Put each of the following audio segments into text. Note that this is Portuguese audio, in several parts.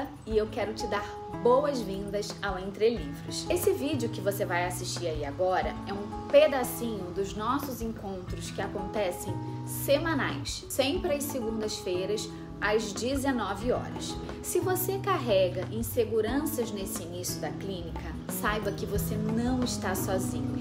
Bárbara e eu quero te dar boas-vindas ao Entre Livros. Esse vídeo que você vai assistir aí agora é um pedacinho dos nossos encontros que acontecem semanais, sempre às segundas-feiras, às 19 horas. Se você carrega inseguranças nesse início da clínica, saiba que você não está sozinho.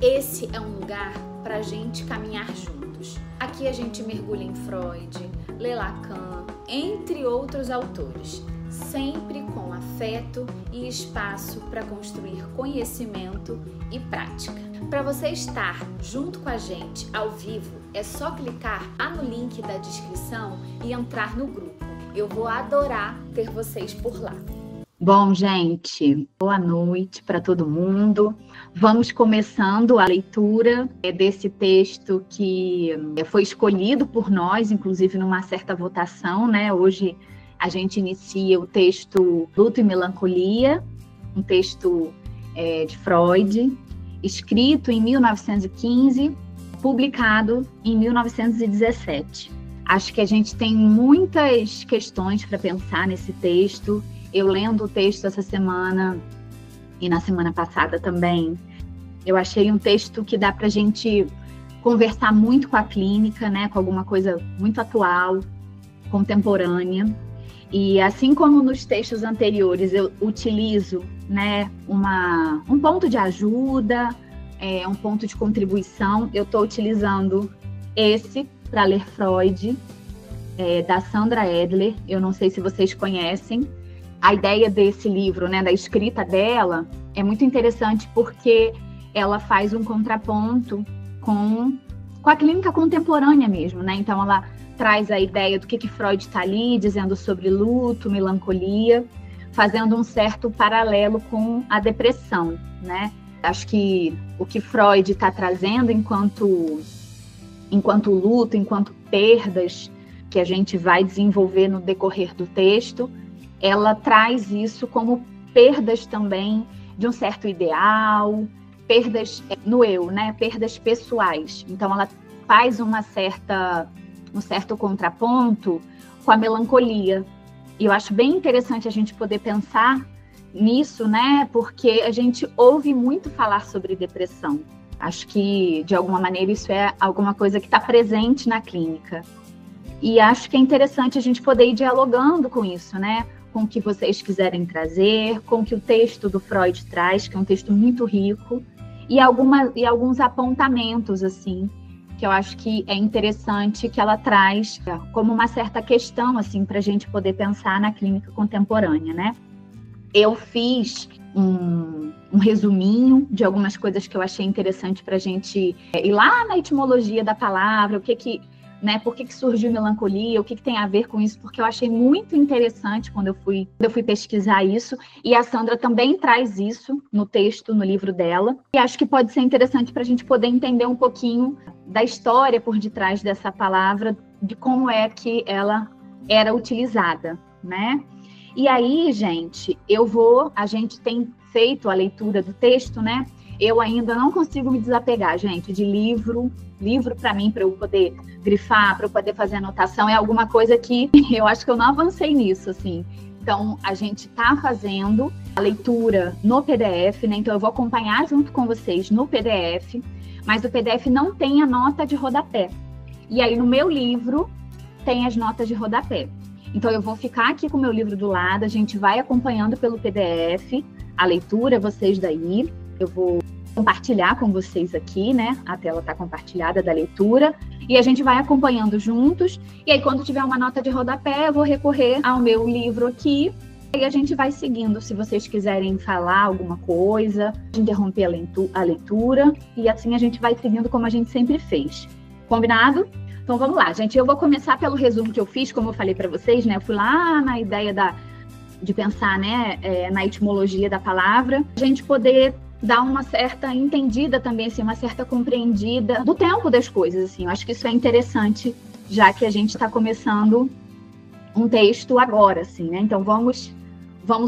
Esse é um lugar para a gente caminhar juntos. Aqui a gente mergulha em Freud, lê Lacan, entre outros autores, sempre com afeto e espaço para construir conhecimento e prática. Para você estar junto com a gente ao vivo, é só clicar lá no link da descrição e entrar no grupo. Eu vou adorar ter vocês por lá. Bom, gente, boa noite para todo mundo. Vamos começando a leitura desse texto que foi escolhido por nós, inclusive numa certa votação, né? Hoje a gente inicia o texto Luto e Melancolia, um texto de Freud, escrito em 1915, publicado em 1917. Acho que a gente tem muitas questões para pensar nesse texto. Eu lendo o texto essa semana e na semana passada também, eu achei um texto que dá para a gente conversar muito com a clínica, né, com alguma coisa muito atual, contemporânea. E assim como nos textos anteriores eu utilizo, né, um ponto de ajuda, um ponto de contribuição, eu estou utilizando esse para ler Freud, da Sandra Edler. Eu não sei se vocês conhecem. A ideia desse livro, né, da escrita dela, é muito interessante porque ela faz um contraponto com a clínica contemporânea mesmo, né? Então ela traz a ideia do que Freud está ali, dizendo sobre luto, melancolia, fazendo um certo paralelo com a depressão, né? Acho que o que Freud está trazendo enquanto luto, enquanto perdas, que a gente vai desenvolver no decorrer do texto, ela traz isso como perdas também de um certo ideal, perdas no eu, né? Perdas pessoais. Então ela faz um certo contraponto com a melancolia. E eu acho bem interessante a gente poder pensar nisso, né? Porque a gente ouve muito falar sobre depressão. Acho que, de alguma maneira, isso é alguma coisa que está presente na clínica. E acho que é interessante a gente poder ir dialogando com isso, né? Com o que vocês quiserem trazer, com o que o texto do Freud traz, que é um texto muito rico, e alguns apontamentos, assim, que eu acho que é interessante que ela traz como uma certa questão, assim, para a gente poder pensar na clínica contemporânea, né? Eu fiz um resuminho de algumas coisas que eu achei interessante para a gente ir lá na etimologia da palavra, né, por que surgiu melancolia, o que tem a ver com isso, porque eu achei muito interessante quando eu fui pesquisar isso, e a Sandra também traz isso no texto, no livro dela, e acho que pode ser interessante para a gente poder entender um pouquinho da história por detrás dessa palavra, de como é que ela era utilizada, né? E aí, gente, a gente tem feito a leitura do texto, né? Eu ainda não consigo me desapegar, gente, de livro para mim, para eu poder grifar, para eu poder fazer anotação, é alguma coisa que eu acho que eu não avancei nisso, assim. Então, a gente está fazendo a leitura no PDF, né? Então, eu vou acompanhar junto com vocês no PDF, mas o PDF não tem a nota de rodapé. E aí, no meu livro, tem as notas de rodapé. Então, eu vou ficar aqui com o meu livro do lado, a gente vai acompanhando pelo PDF a leitura, vocês daí. Eu vou compartilhar com vocês aqui, né? A tela está compartilhada da leitura. E a gente vai acompanhando juntos. E aí, quando tiver uma nota de rodapé, eu vou recorrer ao meu livro aqui. E a gente vai seguindo, se vocês quiserem falar alguma coisa, interromper a leitura. E assim a gente vai seguindo como a gente sempre fez. Combinado? Então, vamos lá, gente. Eu vou começar pelo resumo que eu fiz, como eu falei para vocês, né? Eu fui lá na ideia de pensar, né? Na etimologia da palavra. A gente poder dar uma certa entendida também, assim, uma certa compreendida do tempo das coisas, assim. Eu acho que isso é interessante, já que a gente está começando um texto agora, assim, né? Então, vamos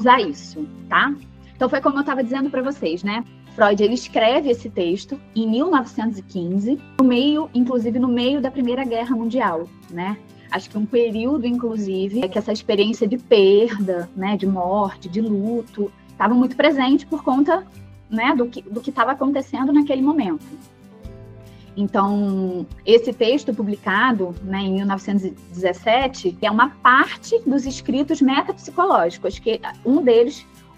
a isso, tá? Então, foi como eu estava dizendo para vocês, né? Freud, ele escreve esse texto em 1915, inclusive no meio da Primeira Guerra Mundial, né? Acho que um período, inclusive, que essa experiência de perda, né, de morte, de luto, estava muito presente por conta, né, do que estava acontecendo naquele momento. Então, esse texto publicado, né, em 1917 é uma parte dos escritos metapsicológicos, que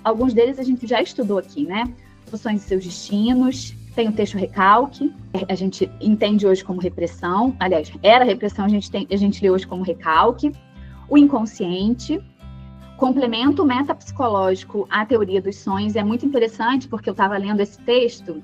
alguns deles a gente já estudou aqui, né? Funções e seus destinos, tem o texto Recalque, a gente entende hoje como repressão, aliás, era repressão, a gente lê hoje como recalque, o inconsciente, complemento metapsicológico à teoria dos sonhos. É muito interessante porque eu estava lendo esse texto,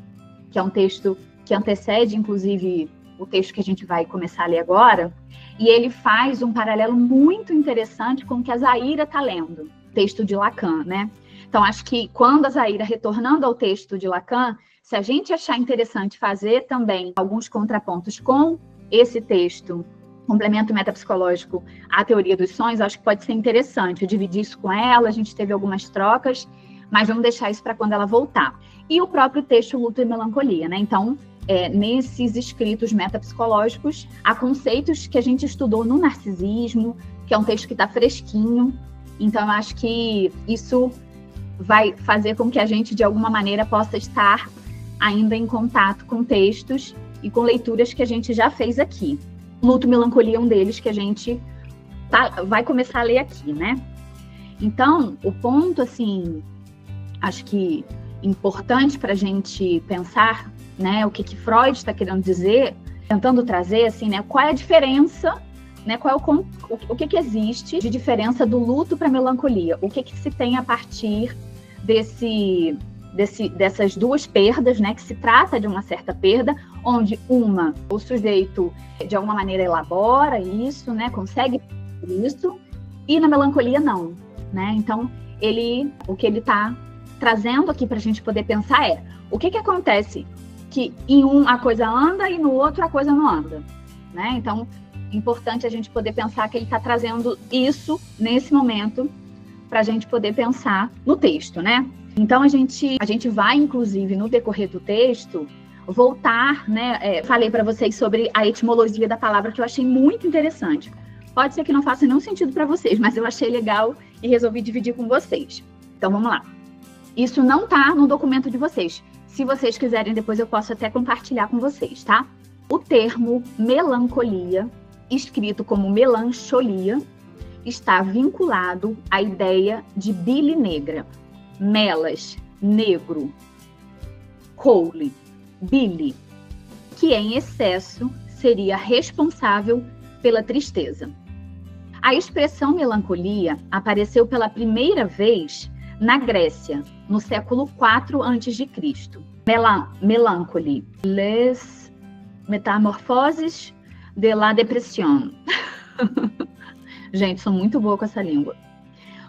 que é um texto que antecede, inclusive, o texto que a gente vai começar a ler agora, e ele faz um paralelo muito interessante com o que a Zaira está lendo, o texto de Lacan, né? Então, acho que quando a Zaira, retornando ao texto de Lacan, se a gente achar interessante fazer também alguns contrapontos com esse texto, complemento metapsicológico à teoria dos sonhos, acho que pode ser interessante. Eu dividi isso com ela, a gente teve algumas trocas, mas vamos deixar isso para quando ela voltar. E o próprio texto Luto e Melancolia, né? Então, nesses escritos metapsicológicos, há conceitos que a gente estudou no Narcisismo, que é um texto que está fresquinho. Então, eu acho que isso vai fazer com que a gente, de alguma maneira, possa estar ainda em contato com textos e com leituras que a gente já fez aqui. Luto e Melancolia é um deles que a gente vai começar a ler aqui, né? Então, o ponto, assim, acho que importante para a gente pensar, né, o que Freud está querendo dizer, tentando trazer, assim, né, qual é a diferença, né, o que existe de diferença do luto para a melancolia, o que se tem a partir dessas duas perdas, né, que se trata de uma certa perda, onde o sujeito, de alguma maneira, elabora isso, né, consegue isso, e na melancolia não, né? Então, o que ele está trazendo aqui para a gente poder pensar é, o que acontece que em um a coisa anda e no outro a coisa não anda, né? Então, é importante a gente poder pensar que ele está trazendo isso nesse momento para a gente poder pensar no texto, né? Então, a gente vai, inclusive, no decorrer do texto, voltar, né? Falei para vocês sobre a etimologia da palavra, que eu achei muito interessante. Pode ser que não faça nenhum sentido para vocês, mas eu achei legal e resolvi dividir com vocês. Então, vamos lá. Isso não está no documento de vocês. Se vocês quiserem, depois eu posso até compartilhar com vocês, tá? O termo melancolia, escrito como melancholia, está vinculado à ideia de bile negra. Melas, negro, coule, bile, que em excesso seria responsável pela tristeza. A expressão melancolia apareceu pela primeira vez na Grécia, no século IV a.C. Melancholie, les métamorphoses de la dépression. Gente, sou muito boa com essa língua.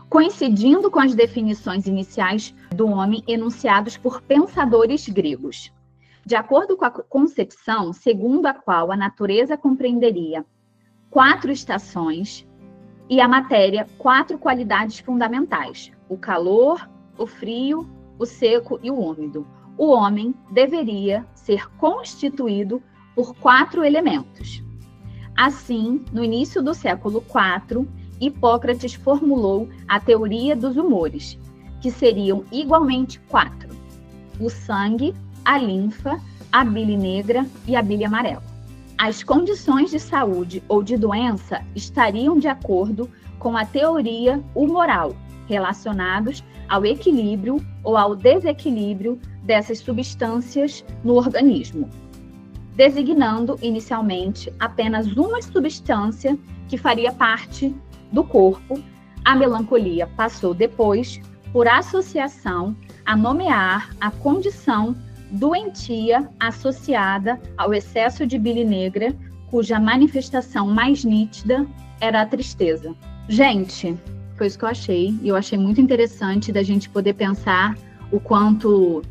Coincidindo com as definições iniciais do homem enunciados por pensadores gregos. De acordo com a concepção segundo a qual a natureza compreenderia 4 estações e a matéria 4 qualidades fundamentais: o calor, o frio, o seco e o úmido. O homem deveria ser constituído por 4 elementos. Assim, no início do século IV, Hipócrates formulou a teoria dos humores, que seriam igualmente 4: o sangue, a linfa, a bile negra e a bile amarela. As condições de saúde ou de doença estariam de acordo com a teoria humoral, relacionados ao equilíbrio ou ao desequilíbrio dessas substâncias no organismo, designando inicialmente apenas uma substância que faria parte do corpo. A melancolia passou depois, por associação, a nomear a condição doentia associada ao excesso de bile negra, cuja manifestação mais nítida era a tristeza. Gente, foi isso que eu achei, e eu achei muito interessante da gente poder pensar o quanto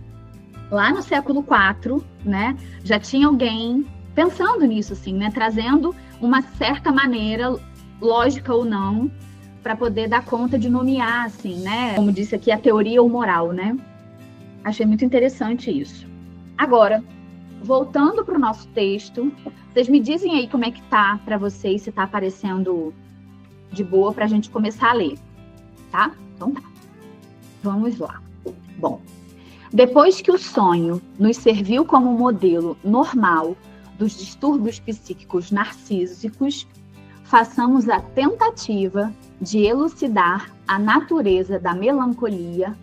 lá no século IV, né, já tinha alguém pensando nisso, assim, né, trazendo uma certa maneira, lógica ou não, para poder dar conta de nomear, assim, né, como disse aqui, a teoria humoral, né. Achei muito interessante isso. Agora, voltando para o nosso texto, vocês me dizem aí como é que tá para vocês, se tá aparecendo de boa para a gente começar a ler, tá? Então tá. Vamos lá. Bom, depois que o sonho nos serviu como modelo normal dos distúrbios psíquicos narcísicos, façamos a tentativa de elucidar a natureza da melancolia,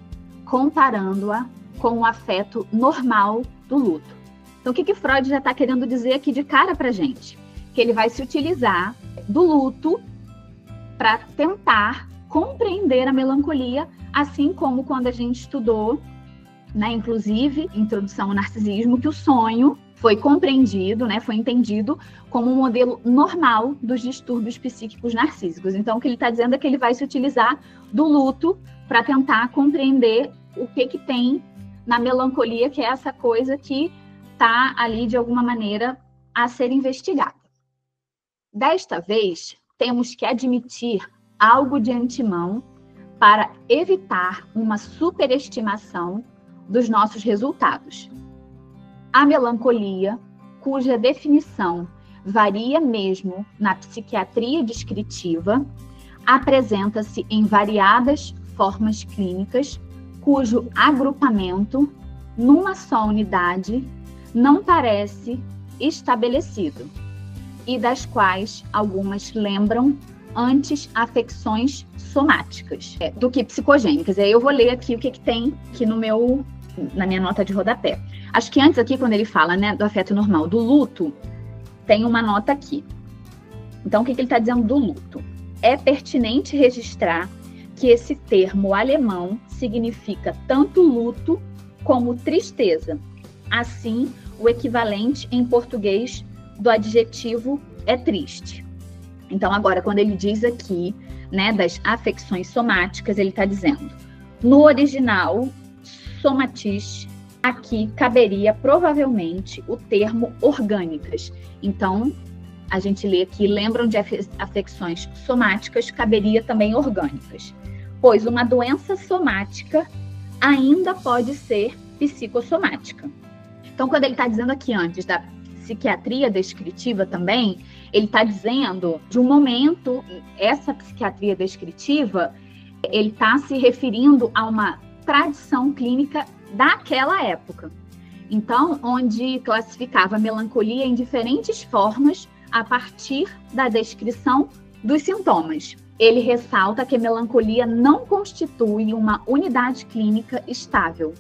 comparando-a com o afeto normal do luto. Então, o que Freud já está querendo dizer aqui de cara para a gente? Que ele vai se utilizar do luto para tentar compreender a melancolia, assim como quando a gente estudou, né, inclusive, Introdução ao Narcisismo, que o sonho foi compreendido, né, foi entendido como um modelo normal dos distúrbios psíquicos narcísicos. Então, o que ele está dizendo é que ele vai se utilizar do luto para tentar compreender o que tem na melancolia, que é essa coisa que está ali, de alguma maneira, a ser investigada. Desta vez, temos que admitir algo de antemão para evitar uma superestimação dos nossos resultados. A melancolia, cuja definição varia mesmo na psiquiatria descritiva, apresenta-se em variadas formas clínicas, cujo agrupamento, numa só unidade, não parece estabelecido, e das quais algumas lembram antes afecções somáticas do que psicogênicas. Aí eu vou ler aqui o que tem aqui na minha nota de rodapé. Acho que antes aqui, quando ele fala, né, do afeto normal do luto, tem uma nota aqui. Então, o que ele está dizendo do luto? É pertinente registrar que esse termo alemão significa tanto luto como tristeza. Assim, o equivalente em português do adjetivo é triste. Então, agora, quando ele diz aqui, né, das afecções somáticas, ele está dizendo, no original, somatis, aqui caberia provavelmente o termo orgânicas. Então, a gente lê aqui, lembram de afecções somáticas, caberia também orgânicas. Pois uma doença somática ainda pode ser psicossomática. Então, quando ele está dizendo aqui antes da psiquiatria descritiva também, ele está dizendo de um momento, essa psiquiatria descritiva, ele está se referindo a uma tradição clínica daquela época. Então, onde classificava a melancolia em diferentes formas a partir da descrição dos sintomas. Ele ressalta que a melancolia não constitui uma unidade clínica estável.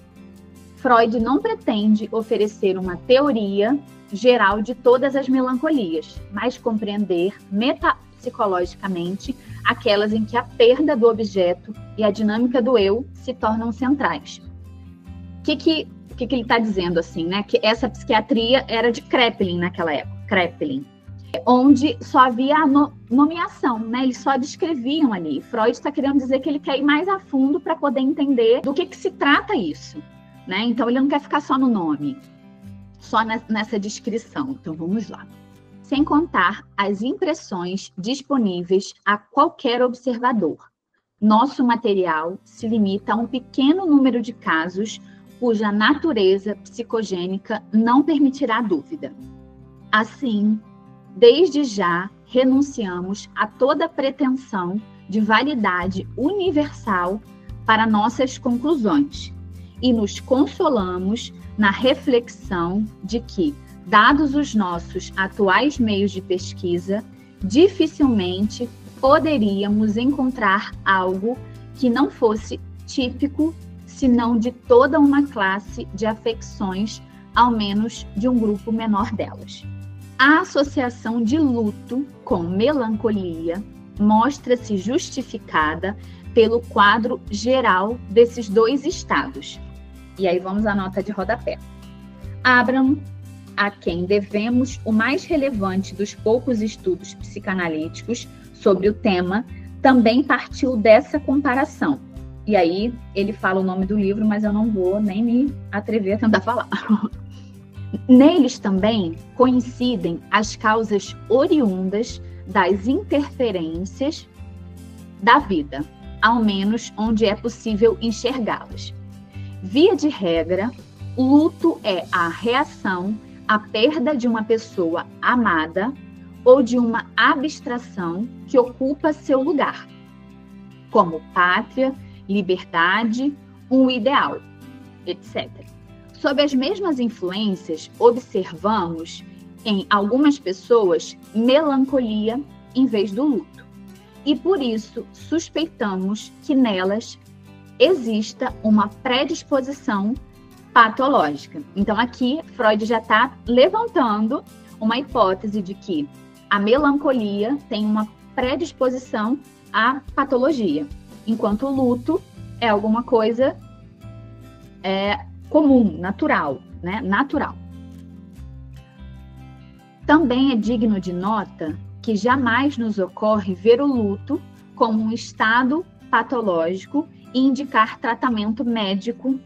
Freud não pretende oferecer uma teoria geral de todas as melancolias, mas compreender metapsicologicamente aquelas em que a perda do objeto e a dinâmica do eu se tornam centrais. O que ele está dizendo assim, né? Que essa psiquiatria era de Kraepelin naquela época, Kraepelin, onde só havia a nomeação, né? Eles só descreviam ali. Freud está querendo dizer que ele quer ir mais a fundo para poder entender do que se trata isso, né? Então ele não quer ficar só no nome, só nessa descrição. Então vamos lá. Sem contar as impressões disponíveis a qualquer observador. Nosso material se limita a um pequeno número de casos cuja natureza psicogênica não permitirá dúvida. Assim, desde já renunciamos a toda pretensão de validade universal para nossas conclusões e nos consolamos na reflexão de que, dados os nossos atuais meios de pesquisa, dificilmente poderíamos encontrar algo que não fosse típico, senão de toda uma classe de afecções, ao menos de um grupo menor delas. A associação de luto com melancolia mostra-se justificada pelo quadro geral desses dois estados. E aí vamos à nota de rodapé. Abraham, a quem devemos o mais relevante dos poucos estudos psicanalíticos sobre o tema, também partiu dessa comparação. E aí ele fala o nome do livro, mas eu não vou nem me atrever a tentar falar. Neles também coincidem as causas oriundas das interferências da vida, ao menos onde é possível enxergá-las. Via de regra, luto é a reação a perda de uma pessoa amada ou de uma abstração que ocupa seu lugar, como pátria, liberdade, um ideal, etc. Sob as mesmas influências, observamos em algumas pessoas melancolia em vez do luto. E por isso suspeitamos que nelas exista uma predisposição patológica. Então aqui Freud já está levantando uma hipótese de que a melancolia tem uma predisposição à patologia, enquanto o luto é alguma coisa comum, natural, né? Natural. Também é digno de nota que jamais nos ocorre ver o luto como um estado patológico e indicar tratamento médico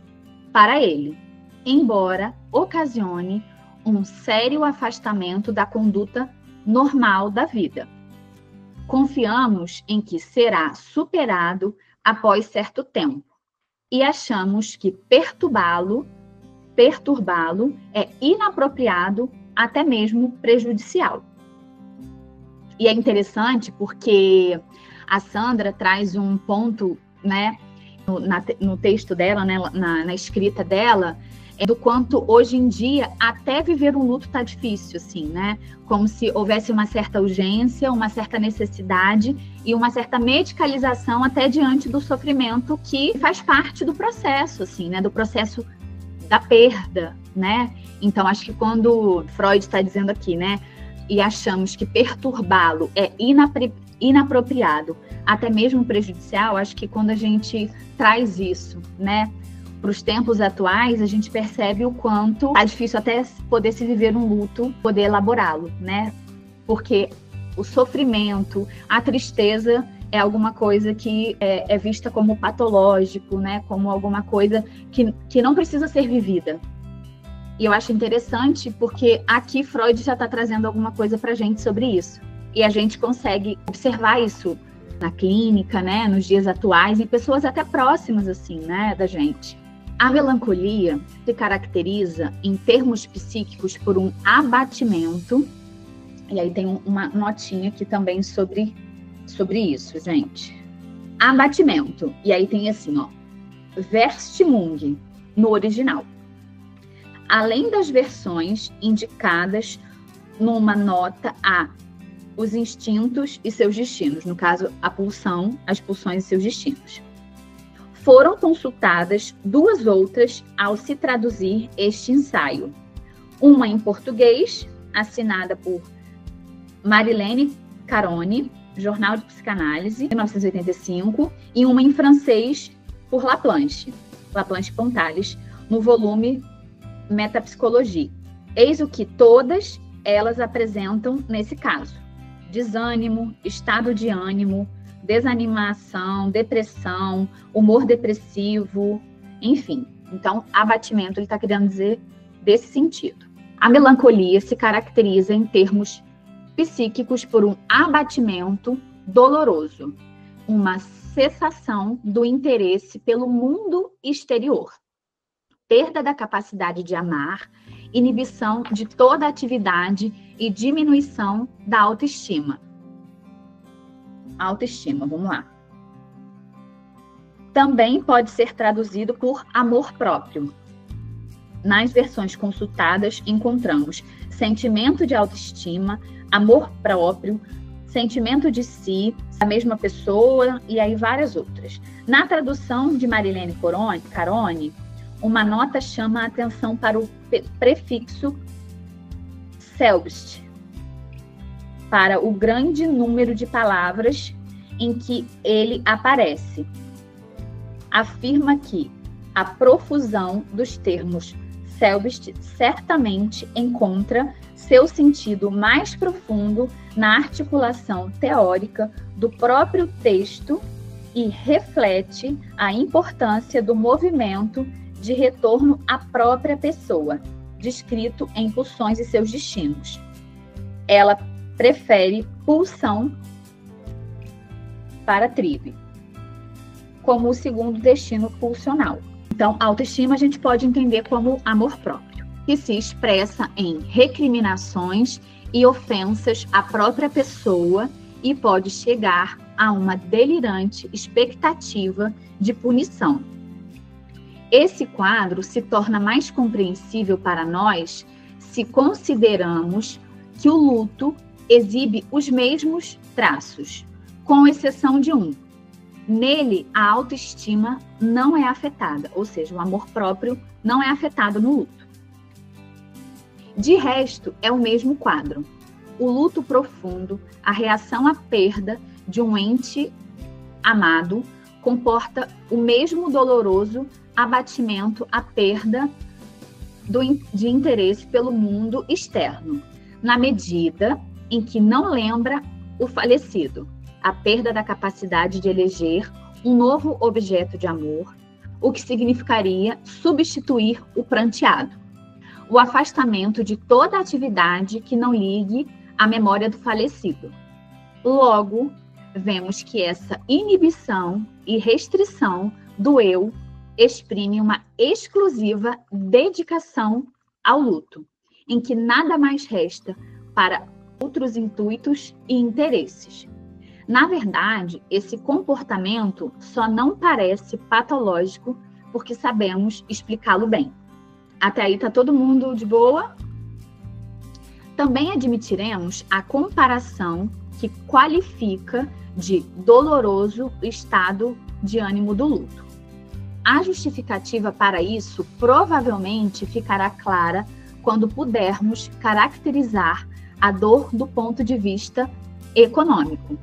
para ele, embora ocasione um sério afastamento da conduta normal da vida. Confiamos em que será superado após certo tempo e achamos que perturbá-lo é inapropriado, até mesmo prejudicial. E é interessante porque a Sandra traz um ponto, né, no texto dela, né, na escrita dela, do quanto hoje em dia até viver um luto está difícil, assim, né? Como se houvesse uma certa urgência, uma certa necessidade e uma certa medicalização até diante do sofrimento que faz parte do processo, assim, né? Do processo da perda, né? Então, acho que quando Freud está dizendo aqui, né? E achamos que perturbá-lo é inapropriado, até mesmo prejudicial, acho que quando a gente traz isso, né, para os tempos atuais, a gente percebe o quanto é difícil até poder se viver um luto, poder elaborá-lo, né? Porque o sofrimento, a tristeza é alguma coisa que é vista como patológico, né? Como alguma coisa que não precisa ser vivida. E eu acho interessante porque aqui Freud já está trazendo alguma coisa para a gente sobre isso. E a gente consegue observar isso na clínica, né? Nos dias atuais, em pessoas até próximas, assim, né? Da gente. A melancolia se caracteriza, em termos psíquicos, por um abatimento. E aí tem uma notinha aqui também sobre isso, gente. Abatimento. E aí tem assim, ó. Verstimung, no original. Além das versões indicadas numa nota A, os instintos e seus destinos. No caso, a pulsão, as pulsões e seus destinos. Foram consultadas duas outras ao se traduzir este ensaio. Uma em português, assinada por Marilene Carone, Jornal de Psicanálise, 1985, e uma em francês por Laplanche Pontalis, no volume Metapsicologie. Eis o que todas elas apresentam nesse caso: desânimo, estado de ânimo, desanimação, depressão, humor depressivo, enfim. Então, abatimento, ele está querendo dizer desse sentido. A melancolia se caracteriza em termos psíquicos por um abatimento doloroso, uma cessação do interesse pelo mundo exterior, perda da capacidade de amar, inibição de toda atividade e diminuição da autoestima. Autoestima, vamos lá. Também pode ser traduzido por amor próprio. Nas versões consultadas, encontramos sentimento de autoestima, amor próprio, sentimento de si, a mesma pessoa e aí várias outras. Na tradução de Marilene Carone, uma nota chama a atenção para o prefixo selbst, para o grande número de palavras em que ele aparece. Afirma que a profusão dos termos selbst certamente encontra seu sentido mais profundo na articulação teórica do próprio texto e reflete a importância do movimento de retorno à própria pessoa, descrito em pulsões e seus destinos. Ela prefere pulsão para tribe, como o segundo destino pulsional. Então, autoestima a gente pode entender como amor próprio. que se expressa em recriminações e ofensas à própria pessoa e pode chegar a uma delirante expectativa de punição. Esse quadro se torna mais compreensível para nós se consideramos que o luto exibe os mesmos traços, com exceção de um. Nele, a autoestima não é afetada, ou seja, o amor próprio não é afetado no luto. De resto, é o mesmo quadro. O luto profundo, a reação à perda de um ente amado, comporta o mesmo doloroso abatimento à perda de interesse pelo mundo externo, na medida em que não lembra o falecido, a perda da capacidade de eleger um novo objeto de amor, o que significaria substituir o pranteado, o afastamento de toda atividade que não ligue à memória do falecido. Logo, vemos que essa inibição e restrição do eu exprime uma exclusiva dedicação ao luto, em que nada mais resta para outros intuitos e interesses. Na verdade, esse comportamento só não parece patológico porque sabemos explicá-lo bem. Até aí tá todo mundo de boa? Também admitiremos a comparação que qualifica de doloroso o estado de ânimo do luto. A justificativa para isso provavelmente ficará clara quando pudermos caracterizar a dor do ponto de vista econômico.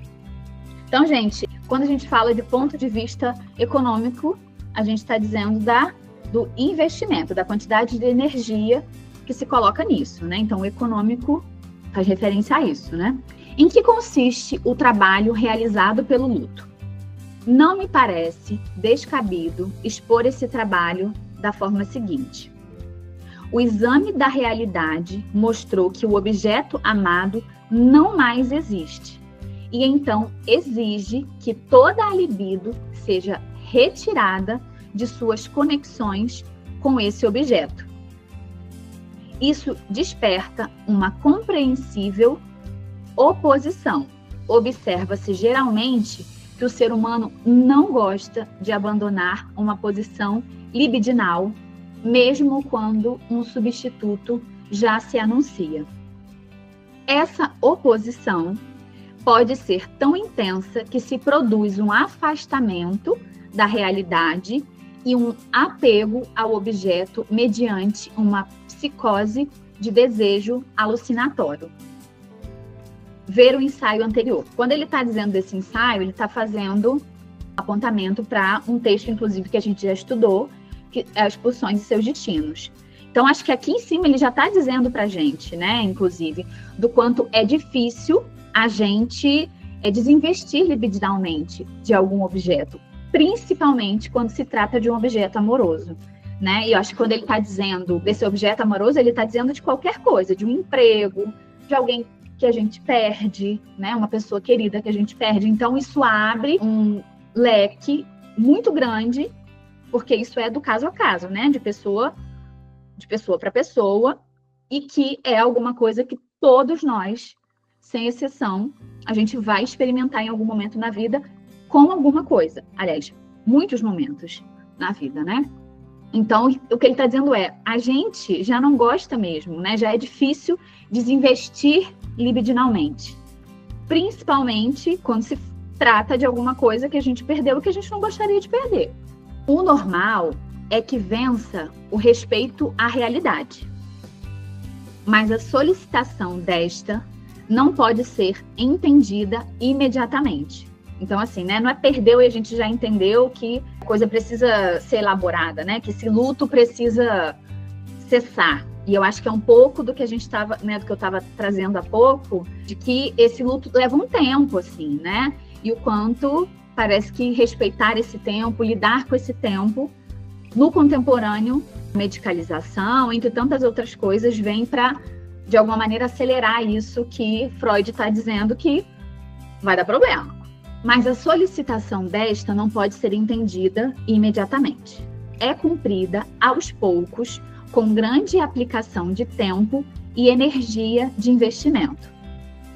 Então, gente, quando a gente fala de ponto de vista econômico, a gente está dizendo do investimento, da quantidade de energia que se coloca nisso, né? Então, o econômico faz referência a isso, né? Em que consiste o trabalho realizado pelo luto? Não me parece descabido expor esse trabalho da forma seguinte. O exame da realidade mostrou que o objeto amado não mais existe, e então exige que toda a libido seja retirada de suas conexões com esse objeto. Isso desperta uma compreensível oposição. Observa-se geralmente que o ser humano não gosta de abandonar uma posição libidinal, mesmo quando um substituto já se anuncia. Essa oposição pode ser tão intensa que se produz um afastamento da realidade e um apego ao objeto mediante uma psicose de desejo alucinatório. Ver o ensaio anterior. Quando ele está dizendo desse ensaio, ele está fazendo apontamento para um texto, inclusive, que a gente já estudou, que é As Pulsões e Seus Destinos. Então, acho que aqui em cima ele já está dizendo para a gente, né, inclusive, do quanto é difícil a gente desinvestir libidinalmente de algum objeto, principalmente quando se trata de um objeto amoroso, né? E eu acho que quando ele está dizendo desse objeto amoroso, ele está dizendo de qualquer coisa, de um emprego, de alguém que a gente perde, né? Uma pessoa querida que a gente perde. Então, isso abre um leque muito grande, porque isso é do caso a caso, né? De pessoa para pessoa, e que é alguma coisa que todos nós, sem exceção, a gente vai experimentar em algum momento na vida com alguma coisa. Aliás, muitos momentos na vida, né? Então, o que ele está dizendo é, a gente já não gosta mesmo, né? Já é difícil desinvestir libidinalmente. Principalmente quando se trata de alguma coisa que a gente perdeu e que a gente não gostaria de perder. O normal é que vença o respeito à realidade. Mas a solicitação desta não pode ser entendida imediatamente. Então, assim, né? Não é perdeu e a gente já entendeu que a coisa precisa ser elaborada, né? Que esse luto precisa cessar. E eu acho que é um pouco do que a gente estava, né? Do que eu estava trazendo há pouco, de que esse luto leva um tempo, assim, né? E o quanto parece que respeitar esse tempo, lidar com esse tempo, no contemporâneo, medicalização, entre tantas outras coisas, vem para, de alguma maneira, acelerar isso que Freud está dizendo que vai dar problema. Mas a solicitação desta não pode ser entendida imediatamente. É cumprida aos poucos, com grande aplicação de tempo e energia de investimento.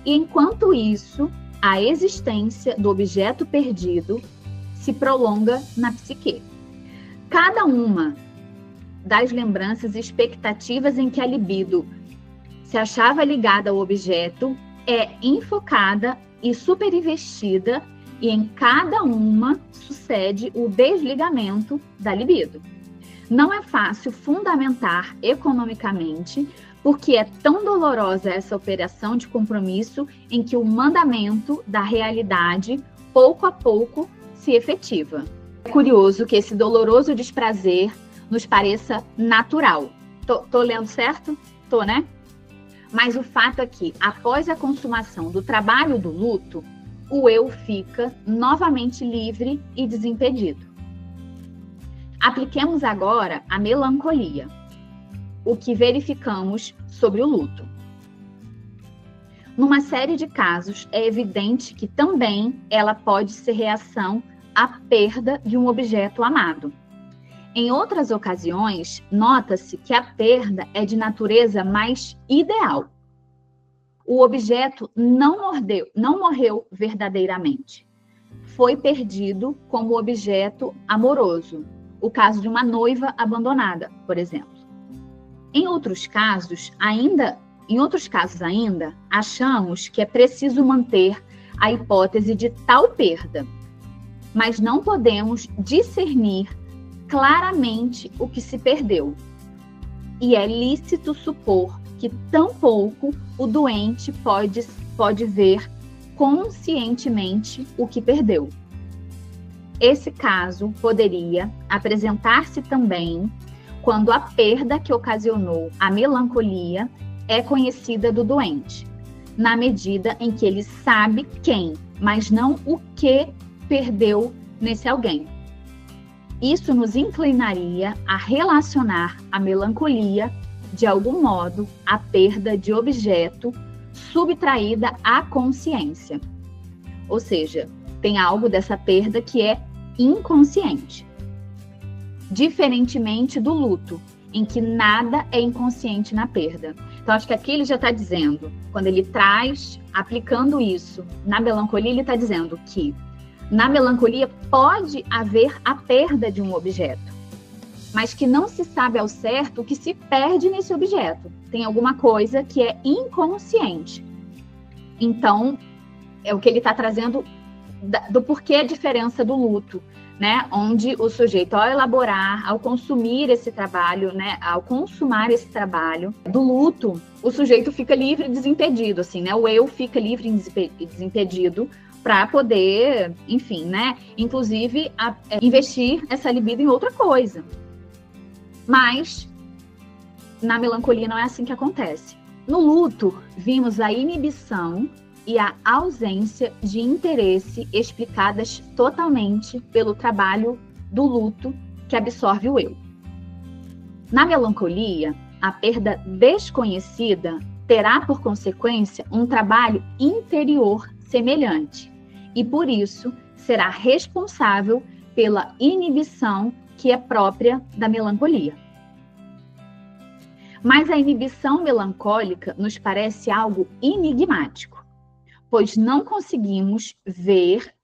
E enquanto isso, a existência do objeto perdido se prolonga na psique. Cada uma das lembranças e expectativas em que a libido se achava ligada ao objeto é enfocada e superinvestida, e em cada uma sucede o desligamento da libido. Não é fácil fundamentar economicamente porque é tão dolorosa essa operação de compromisso em que o mandamento da realidade, pouco a pouco, se efetiva. É curioso que esse doloroso desprazer nos pareça natural. Tô lendo certo? Tô, né? Mas o fato é que, após a consumação do trabalho do luto, o eu fica novamente livre e desimpedido. Apliquemos agora a melancolia, o que verificamos sobre o luto. Numa série de casos, é evidente que também ela pode ser reação à perda de um objeto amado. Em outras ocasiões, nota-se que a perda é de natureza mais ideal. O objeto não morreu verdadeiramente. Foi perdido como objeto amoroso, o caso de uma noiva abandonada, por exemplo. Em outros casos ainda, achamos que é preciso manter a hipótese de tal perda, mas não podemos discernir claramente o que se perdeu. E é lícito supor que tampouco o doente pode ver conscientemente o que perdeu. Esse caso poderia apresentar-se também quando a perda que ocasionou a melancolia é conhecida do doente, na medida em que ele sabe quem, mas não o que perdeu nesse alguém. Isso nos inclinaria a relacionar a melancolia, de algum modo, à perda de objeto subtraída à consciência. Ou seja, tem algo dessa perda que é inconsciente. Diferentemente do luto, em que nada é inconsciente na perda. Então, acho que aqui ele já está dizendo, quando ele traz, aplicando isso na melancolia, ele está dizendo que na melancolia pode haver a perda de um objeto, mas que não se sabe ao certo o que se perde nesse objeto. Tem alguma coisa que é inconsciente. Então, é o que ele está trazendo do porquê a diferença do luto, né? Onde o sujeito, ao elaborar, ao consumir esse trabalho, né? Ao consumar esse trabalho do luto, o sujeito fica livre e desimpedido, assim, né? O eu fica livre e desimpedido para poder, enfim, né? Inclusive, investir essa libido em outra coisa. Mas, na melancolia não é assim que acontece. No luto, vimos a inibição e a ausência de interesse explicadas totalmente pelo trabalho do luto que absorve o eu. Na melancolia, a perda desconhecida terá por consequência um trabalho interior semelhante e, por isso, será responsável pela inibição que é própria da melancolia. Mas a inibição melancólica nos parece algo enigmático, pois não conseguimos ver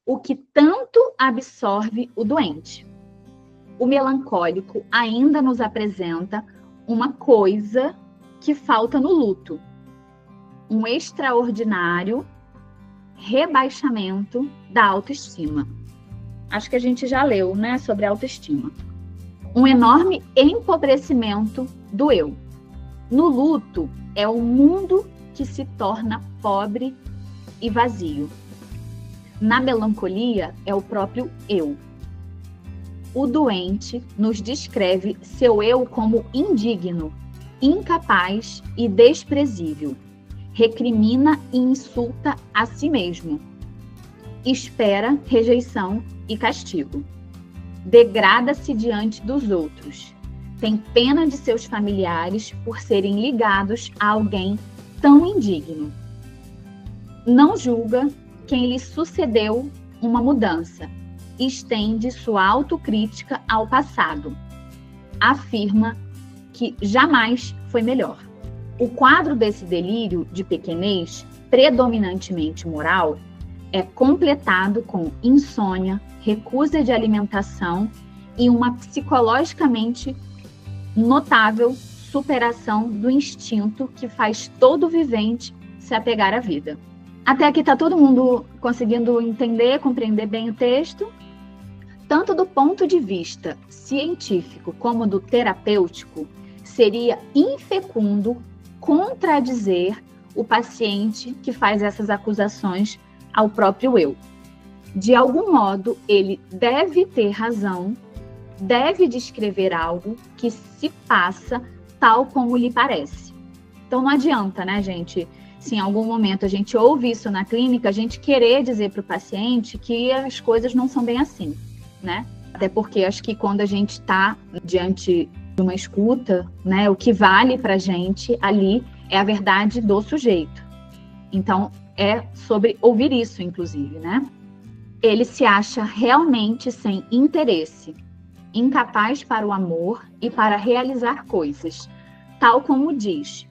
o que tanto absorve o doente. O melancólico ainda nos apresenta uma coisa que falta no luto, um extraordinário rebaixamento da autoestima. Acho que a gente já leu, né, sobre a autoestima. Um enorme empobrecimento do eu. No luto, é o mundo que se torna pobre e vazio. Na melancolia, é o próprio eu. O doente nos descreve seu eu como indigno, incapaz e desprezível. Recrimina e insulta a si mesmo. Espera rejeição e castigo. Degrada-se diante dos outros. Tem pena de seus familiares por serem ligados a alguém tão indigno. Não julga quem lhe sucedeu uma mudança. Estende sua autocrítica ao passado. Afirma que jamais foi melhor. O quadro desse delírio de pequenez, predominantemente moral, é completado com insônia, recusa de alimentação e uma psicologicamente notável superação do instinto que faz todo vivente se apegar à vida. Até aqui está todo mundo conseguindo entender, compreender bem o texto? Tanto do ponto de vista científico como do terapêutico, seria infecundo contradizer o paciente que faz essas acusações ao próprio eu. De algum modo, ele deve ter razão, deve descrever algo que se passa tal como lhe parece. Então não adianta, né, gente? Se em algum momento a gente ouve isso na clínica, a gente querer dizer para o paciente que as coisas não são bem assim, né? Até porque acho que quando a gente está diante de uma escuta, né, o que vale para a gente ali é a verdade do sujeito. Então, é sobre ouvir isso, inclusive, né? Ele se acha realmente sem interesse, incapaz para o amor e para realizar coisas, tal como diz.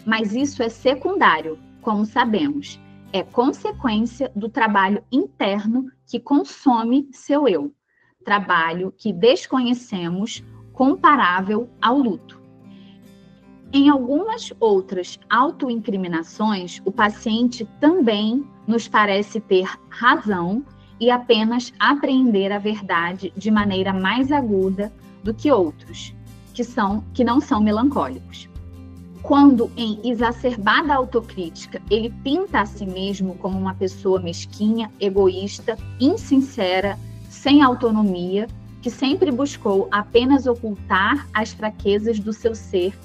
Mas isso é secundário, como sabemos. É consequência do trabalho interno que consome seu eu. Trabalho que desconhecemos, comparável ao luto. Em algumas outras autoincriminações, o paciente também nos parece ter razão e apenas apreender a verdade de maneira mais aguda do que outros, que não são melancólicos. Quando, em exacerbada autocrítica, ele pinta a si mesmo como uma pessoa mesquinha, egoísta, insincera, sem autonomia, que sempre buscou apenas ocultar as fraquezas do seu ser,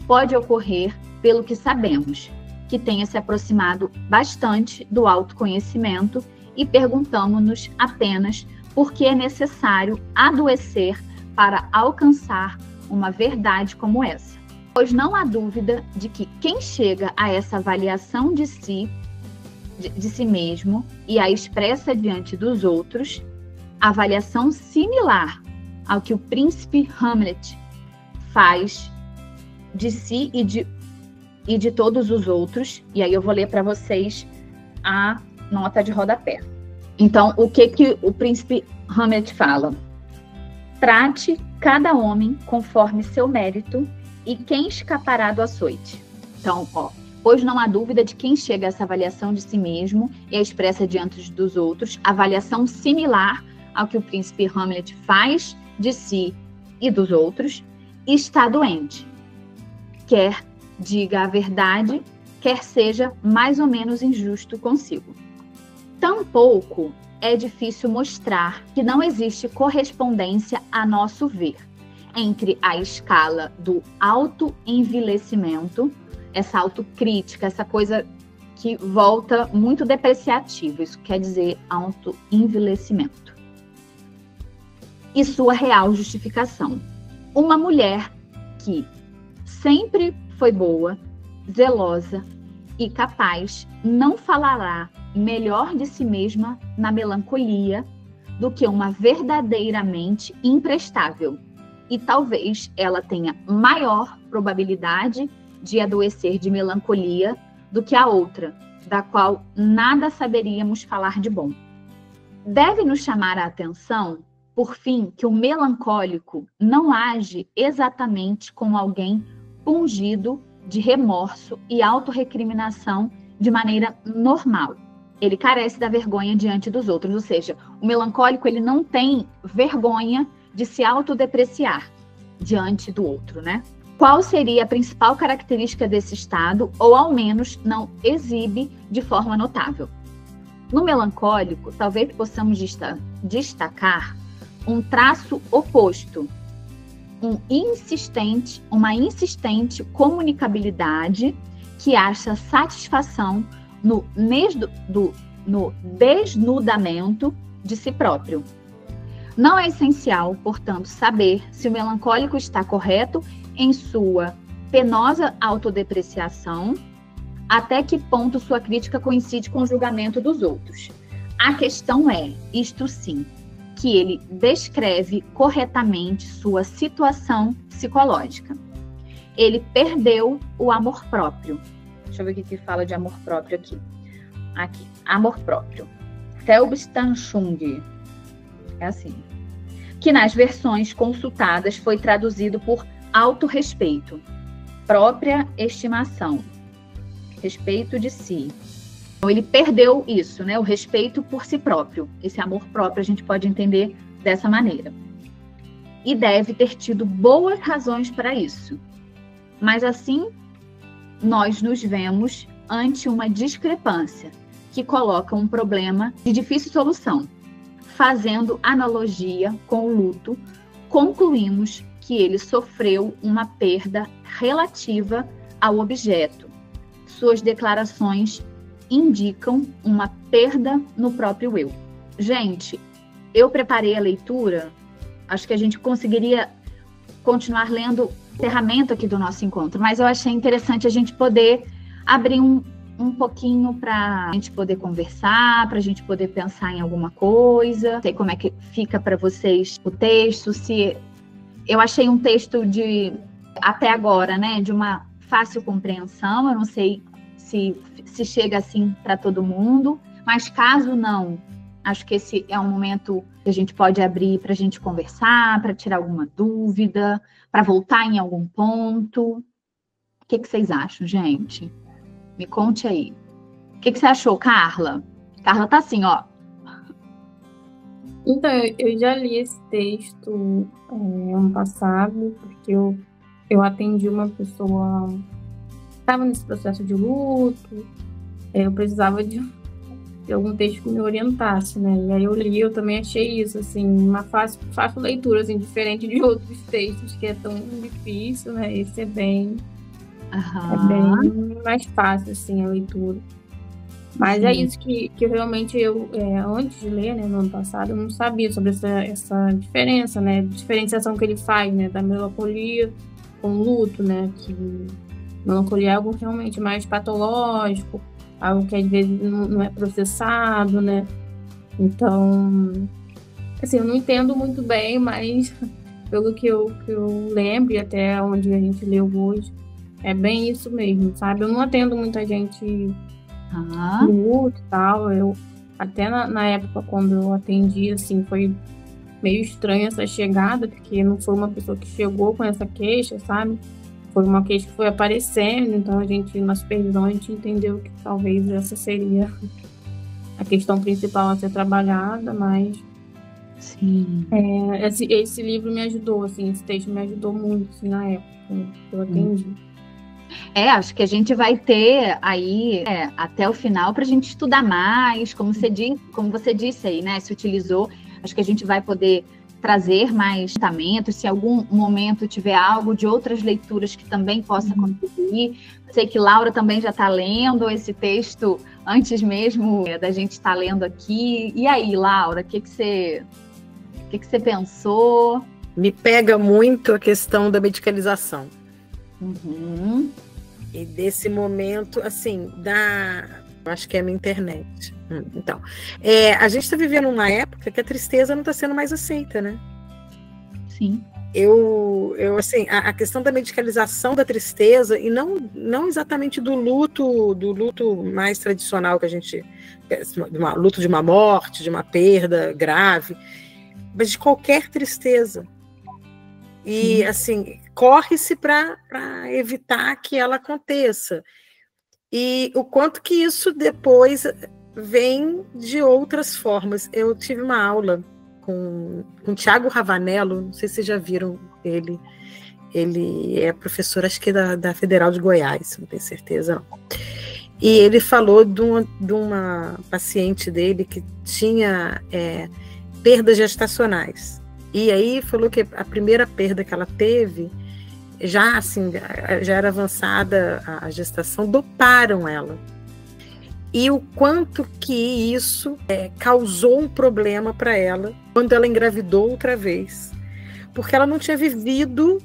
pode ocorrer, pelo que sabemos, que tenha se aproximado bastante do autoconhecimento e perguntamos-nos apenas por que é necessário adoecer para alcançar uma verdade como essa. Pois não há dúvida de que quem chega a essa avaliação de si mesmo e a expressa diante dos outros, avaliação similar ao que o príncipe Hamlet faz de si e de todos os outros, e aí eu vou ler para vocês a nota de rodapé. Então, o que o príncipe Hamlet fala? Trate cada homem conforme seu mérito e quem escapará do açoite. Então, pois não há dúvida de quem chega a essa avaliação de si mesmo e a expressa diante dos outros, avaliação similar ao que o príncipe Hamlet faz de si e dos outros, está doente. Quer diga a verdade, quer seja mais ou menos injusto consigo. Tampouco é difícil mostrar que não existe correspondência, a nosso ver, entre a escala do autoenvilecimento, essa autocrítica, essa coisa que volta muito depreciativa, isso quer dizer autoenvilecimento, e sua real justificação. Uma mulher que sempre foi boa, zelosa e capaz não falará melhor de si mesma na melancolia do que uma verdadeiramente imprestável. E talvez ela tenha maior probabilidade de adoecer de melancolia do que a outra, da qual nada saberíamos falar de bom. Deve nos chamar a atenção, por fim, que o melancólico não age exatamente como alguém pungido de remorso e autorrecriminação de maneira normal. Ele carece da vergonha diante dos outros, ou seja, o melancólico ele não tem vergonha de se autodepreciar diante do outro, né? Qual seria a principal característica desse estado, ou ao menos não exibe de forma notável? No melancólico, talvez possamos destacar um traço oposto, uma insistente comunicabilidade que acha satisfação no desnudamento de si próprio. Não é essencial, portanto, saber se o melancólico está correto em sua penosa autodepreciação, até que ponto sua crítica coincide com o julgamento dos outros. A questão é, isto sim, que ele descreve corretamente sua situação psicológica. ele perdeu o amor próprio. Deixa eu ver o que fala de amor próprio aqui. Aqui, amor próprio. Selbstachtung. É assim. Que nas versões consultadas foi traduzido por autorrespeito, própria estimação, respeito de si. Então, ele perdeu isso, né? O respeito por si próprio. Esse amor próprio a gente pode entender dessa maneira. E deve ter tido boas razões para isso. Mas assim, nós nos vemos ante uma discrepância que coloca um problema de difícil solução. Fazendo analogia com o luto, concluímos que ele sofreu uma perda relativa ao objeto. Suas declarações indicam uma perda no próprio eu. Gente, eu preparei a leitura, acho que a gente conseguiria continuar lendo o encerramento aqui do nosso encontro, mas eu achei interessante a gente poder abrir um pouquinho para a gente poder conversar, para a gente poder pensar em alguma coisa. Não sei como é que fica para vocês o texto, se eu achei um texto de, até agora, né, de uma fácil compreensão, eu não sei se chega assim para todo mundo, mas caso não, acho que esse é um momento que a gente pode abrir para a gente conversar, para tirar alguma dúvida, para voltar em algum ponto. O que vocês acham, gente? Me conte aí. O que você achou, Carla? Carla tá assim, ó. Então, eu já li esse texto ano passado, porque eu atendi uma pessoa que estava nesse processo de luto, eu precisava de algum texto que me orientasse, né? E aí eu li, eu também achei isso, assim, uma fácil leitura, assim, diferente de outros textos que é tão difícil, né? Esse é bem mais fácil, assim, a leitura. Mas sim, é isso que realmente eu, antes de ler, né, no ano passado, eu não sabia sobre essa diferença, né? Diferenciação que ele faz, né, da melancolia com o luto, né? Que melancolia é algo realmente mais patológico, algo que às vezes não é processado, né? Então, assim, eu não entendo muito bem, mas pelo que eu lembro e até onde a gente leu hoje, é bem isso mesmo, sabe? Eu não atendo muita gente no luto e tal. Eu, até na época, quando eu atendi, assim, foi meio estranho essa chegada, porque não foi uma pessoa que chegou com essa queixa, sabe? Foi uma queixa que foi aparecendo, então na supervisão, a gente entendeu que talvez essa seria a questão principal a ser trabalhada, mas sim, esse livro me ajudou, assim, esse texto me ajudou muito, assim, na época que eu atendi. Acho que a gente vai ter aí até o final para a gente estudar mais, como você disse aí, né? Se utilizou, acho que a gente vai poder trazer mais tratamentos, se em algum momento tiver algo de outras leituras que também possa contribuir. Sei que Laura também já está lendo esse texto antes mesmo da gente estar lendo aqui. E aí, Laura, o que você pensou? Me pega muito a questão da medicalização. E desse momento, assim, acho que é a minha internet. Então, a gente está vivendo uma época que a tristeza não está sendo mais aceita, né? Sim. Eu assim, a questão da medicalização da tristeza, e não exatamente do luto mais tradicional que a gente, luto de uma morte, de uma perda grave, mas de qualquer tristeza. E, assim, corre-se para evitar que ela aconteça. E o quanto que isso depois vem de outras formas. Eu tive uma aula com Tiago Ravanello, não sei se vocês já viram ele. Ele é professor, acho que da Federal de Goiás, não tenho certeza não. E ele falou de uma paciente dele que tinha perdas gestacionais. E aí falou que a primeira perda que ela teve, já era avançada a gestação, doparam ela. E o quanto que isso causou um problema para ela quando ela engravidou outra vez. Porque ela não tinha vivido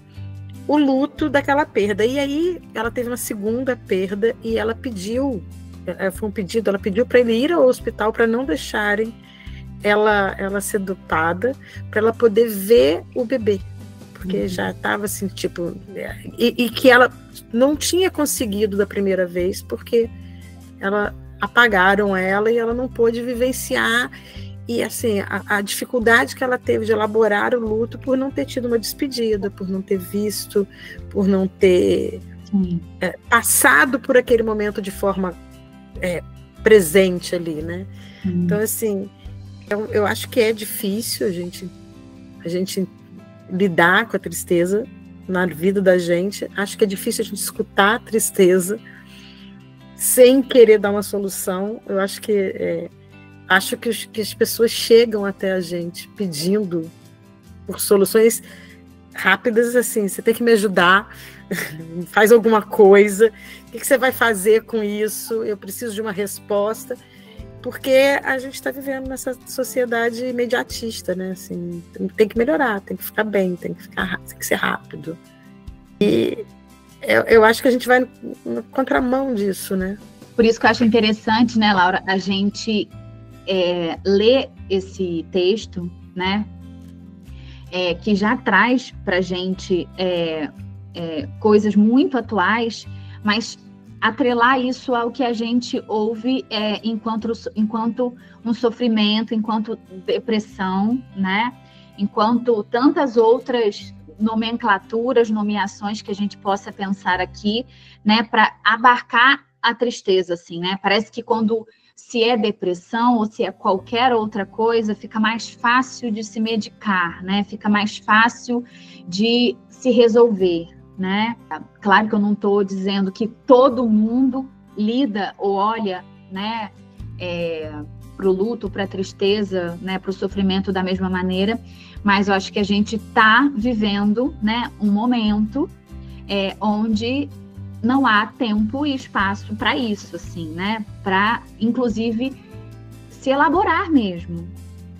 o luto daquela perda. E aí ela teve uma segunda perda e ela pediu, foi um pedido, ela pediu para ele ir ao hospital para não deixarem ela ser dopada, para ela poder ver o bebê, porque já estava assim, tipo, e que ela não tinha conseguido da primeira vez, porque apagaram ela e ela não pôde vivenciar, e assim, a dificuldade que ela teve de elaborar o luto por não ter tido uma despedida, por não ter visto, por não ter passado por aquele momento de forma presente ali, né? Então, assim, eu acho que é difícil a gente lidar com a tristeza na vida da gente. Acho que é difícil a gente escutar a tristeza sem querer dar uma solução. Eu acho que as pessoas chegam até a gente pedindo por soluções rápidas, assim, você tem que me ajudar, faz alguma coisa, o que você vai fazer com isso? Eu preciso de uma resposta, porque a gente está vivendo nessa sociedade imediatista, né? Assim, tem que melhorar, tem que ficar bem, tem que ser rápido. E eu acho que a gente vai na contramão disso, né? Por isso que eu acho interessante, né, Laura, a gente ler esse texto, né, que já traz para a gente coisas muito atuais, mas atrelar isso ao que a gente ouve enquanto um sofrimento, enquanto depressão, né, enquanto tantas outras nomenclaturas, nomeações que a gente possa pensar aqui, né, para abarcar a tristeza, assim, né? Parece que quando se é depressão ou se é qualquer outra coisa, fica mais fácil de se medicar, né? Fica mais fácil de se resolver, né? Claro que eu não estou dizendo que todo mundo lida ou olha, né, para o luto, para a tristeza, né, para o sofrimento da mesma maneira, mas eu acho que a gente está vivendo, né, um momento onde não há tempo e espaço para isso, assim, né? Para, inclusive, se elaborar mesmo.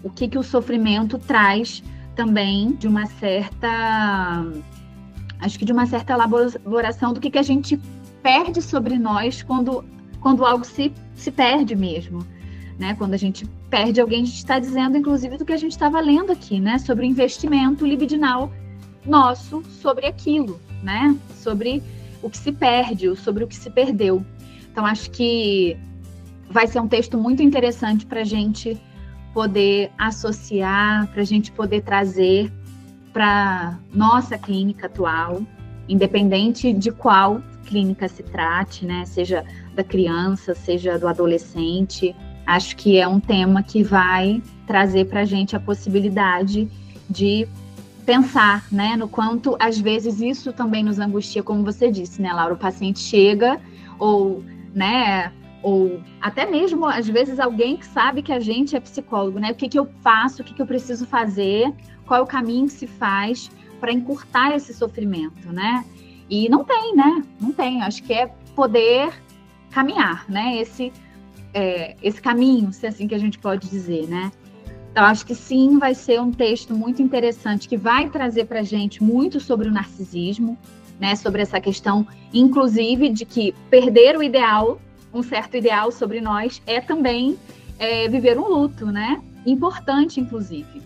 O que o sofrimento traz também de uma certa... Acho que de uma certa elaboração do que a gente perde sobre nós quando algo se perde mesmo, né? Quando a gente perde alguém, a gente está dizendo, inclusive, do que a gente estava lendo aqui, né? Sobre o investimento libidinal nosso sobre aquilo, né? Sobre o que se perde, sobre o que se perdeu. Então, acho que vai ser um texto muito interessante para a gente poder associar, para a gente poder trazer para nossa clínica atual, independente de qual clínica se trate, né? Seja da criança, seja do adolescente. Acho que é um tema que vai trazer para a gente a possibilidade de pensar, né, no quanto, às vezes, isso também nos angustia, como você disse, né, Laura? O paciente chega, ou, né, ou até mesmo, às vezes, alguém que sabe que a gente é psicólogo, né? O que eu faço, o que eu preciso fazer, qual é o caminho que se faz para encurtar esse sofrimento, né? E não tem, né? Não tem. Acho que é poder caminhar, né? Esse caminho, se é assim que a gente pode dizer, né? Então, acho que sim, vai ser um texto muito interessante, que vai trazer para a gente muito sobre o narcisismo, né? Sobre essa questão, inclusive, de que perder o ideal, um certo ideal sobre nós, é também viver um luto, né? Importante, inclusive.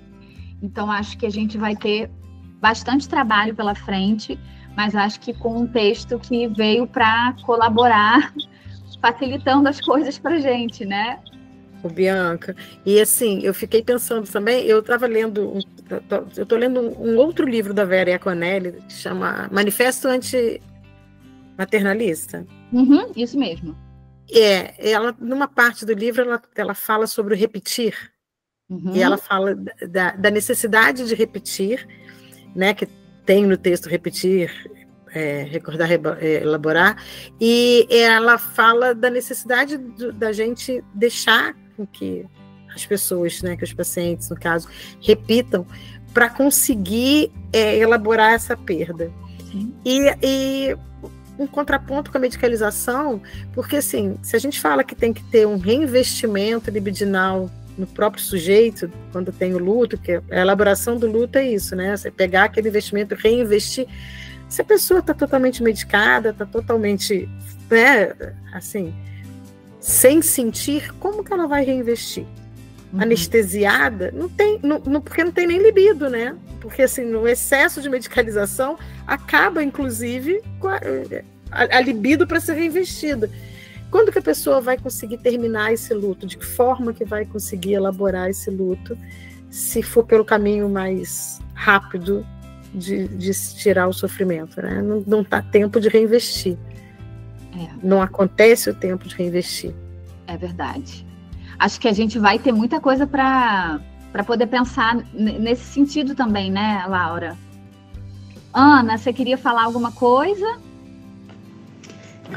Então, acho que a gente vai ter bastante trabalho pela frente, mas acho que com um texto que veio para colaborar, facilitando as coisas para a gente, né? Bianca, e assim, eu fiquei pensando também, eu estou lendo um outro livro da Vera Iaconelli, que chama Manifesto Antimaternalista. Isso mesmo. Ela, numa parte do livro, ela fala sobre o repetir, e ela fala da necessidade de repetir, né, que tem no texto repetir, recordar, elaborar, e ela fala da necessidade da gente deixar com que as pessoas, né, que os pacientes, no caso, repitam para conseguir elaborar essa perda. E um contraponto com a medicalização, porque assim, se a gente fala que tem que ter um reinvestimento libidinal no próprio sujeito, quando tem o luto, que a elaboração do luto é isso, né? Você pegar aquele investimento e reinvestir. Se a pessoa está totalmente medicada, está totalmente, né, assim, sem sentir, como que ela vai reinvestir? anestesiada, não tem, porque não tem nem libido, né? Porque assim, no excesso de medicalização acaba, inclusive, com a libido para ser reinvestida. Quando que a pessoa vai conseguir terminar esse luto? De que forma que vai conseguir elaborar esse luto? Se for pelo caminho mais rápido de se tirar o sofrimento, né? Não dá tempo de reinvestir. Não acontece o tempo de reinvestir. É verdade. Acho que a gente vai ter muita coisa para poder pensar nesse sentido também, né, Laura? Ana, você queria falar alguma coisa?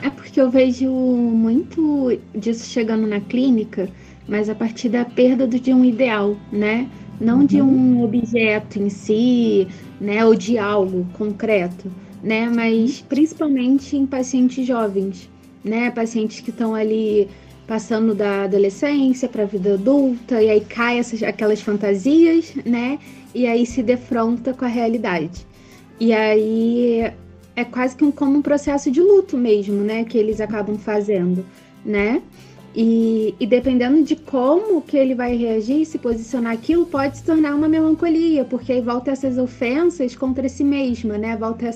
É porque eu vejo muito disso chegando na clínica, mas a partir da perda de um ideal, né? Não de um objeto em si, né? Ou de algo concreto, né? Mas principalmente em pacientes jovens, né? Pacientes que estão ali passando da adolescência para a vida adulta, e aí cai aquelas fantasias, né? E aí se defronta com a realidade. E aí é quase que como um processo de luto mesmo, né? Que eles acabam fazendo, né? E dependendo de como que ele vai reagir, se posicionar, aquilo pode se tornar uma melancolia, porque aí volta essas ofensas contra si mesma, né? Volta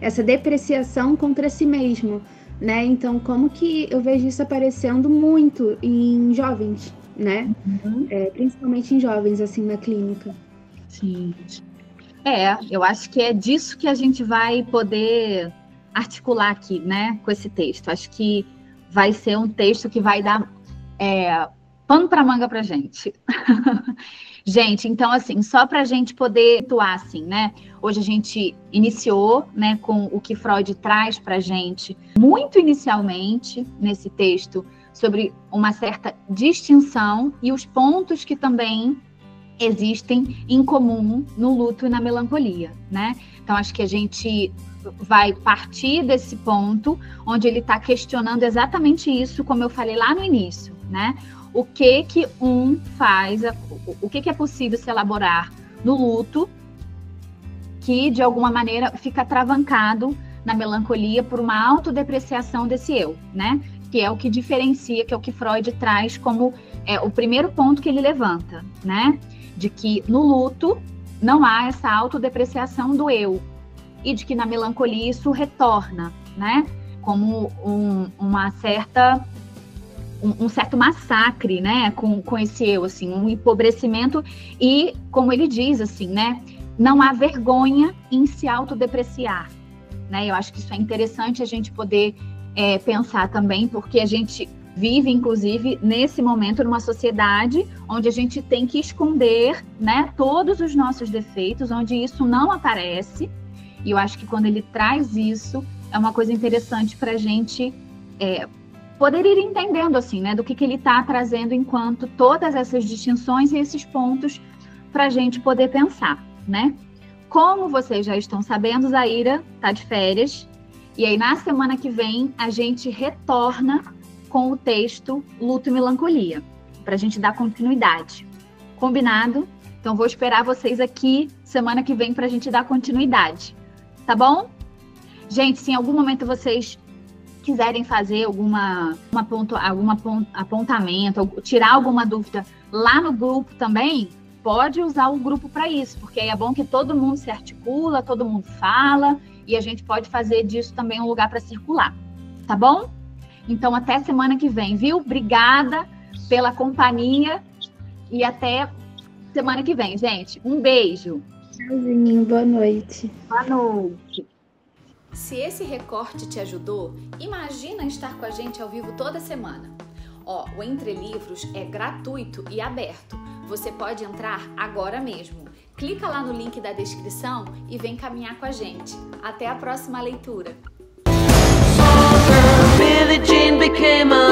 essa depreciação contra si mesmo, né? Então, como que eu vejo isso aparecendo muito em jovens, né? Principalmente em jovens, assim, na clínica. Sim. Eu acho que é disso que a gente vai poder articular aqui, né? Com esse texto. Acho que vai ser um texto que vai dar pano para manga para gente. Gente, então, assim, só para a gente poder atuar, assim, né? Hoje a gente iniciou, né, com o que Freud traz para a gente, muito inicialmente, nesse texto, sobre uma certa distinção e os pontos que também existem em comum no luto e na melancolia, né? Então, acho que a gente vai partir desse ponto onde ele está questionando exatamente isso, como eu falei lá no início, né? O que um faz, o que é possível se elaborar no luto que, de alguma maneira, fica travancado na melancolia por uma autodepreciação desse eu, né? Que é o que diferencia, que é o que Freud traz como o primeiro ponto que ele levanta, né? De que no luto não há essa autodepreciação do eu, e de que na melancolia isso retorna, né? Como um certo massacre, né? Com esse eu, assim, um empobrecimento e, como ele diz, assim, né? Não há vergonha em se autodepreciar, né? Eu acho que isso é interessante a gente poder pensar também, porque a gente vive, inclusive, nesse momento, numa sociedade onde a gente tem que esconder, né? Todos os nossos defeitos, onde isso não aparece. E eu acho que quando ele traz isso, é uma coisa interessante para a gente poder ir entendendo, assim, né, do que ele está trazendo enquanto todas essas distinções e esses pontos para a gente poder pensar, né? Como vocês já estão sabendo, Zaira está de férias, e aí na semana que vem a gente retorna com o texto Luto e Melancolia, para a gente dar continuidade. Combinado? Então vou esperar vocês aqui semana que vem para a gente dar continuidade. Tá bom? Gente, se em algum momento vocês quiserem fazer algum apontamento, tirar alguma dúvida lá no grupo também, pode usar o grupo para isso, porque aí é bom que todo mundo se articula, todo mundo fala, e a gente pode fazer disso também um lugar para circular. Tá bom? Então, até semana que vem, viu? Obrigada pela companhia e até semana que vem, gente. Um beijo. Tchauzinho, boa noite. Boa noite. Se esse recorte te ajudou, imagina estar com a gente ao vivo toda semana. O Entre Livros é gratuito e aberto. Você pode entrar agora mesmo. Clica lá no link da descrição e vem caminhar com a gente. Até a próxima leitura. Billie Jean became a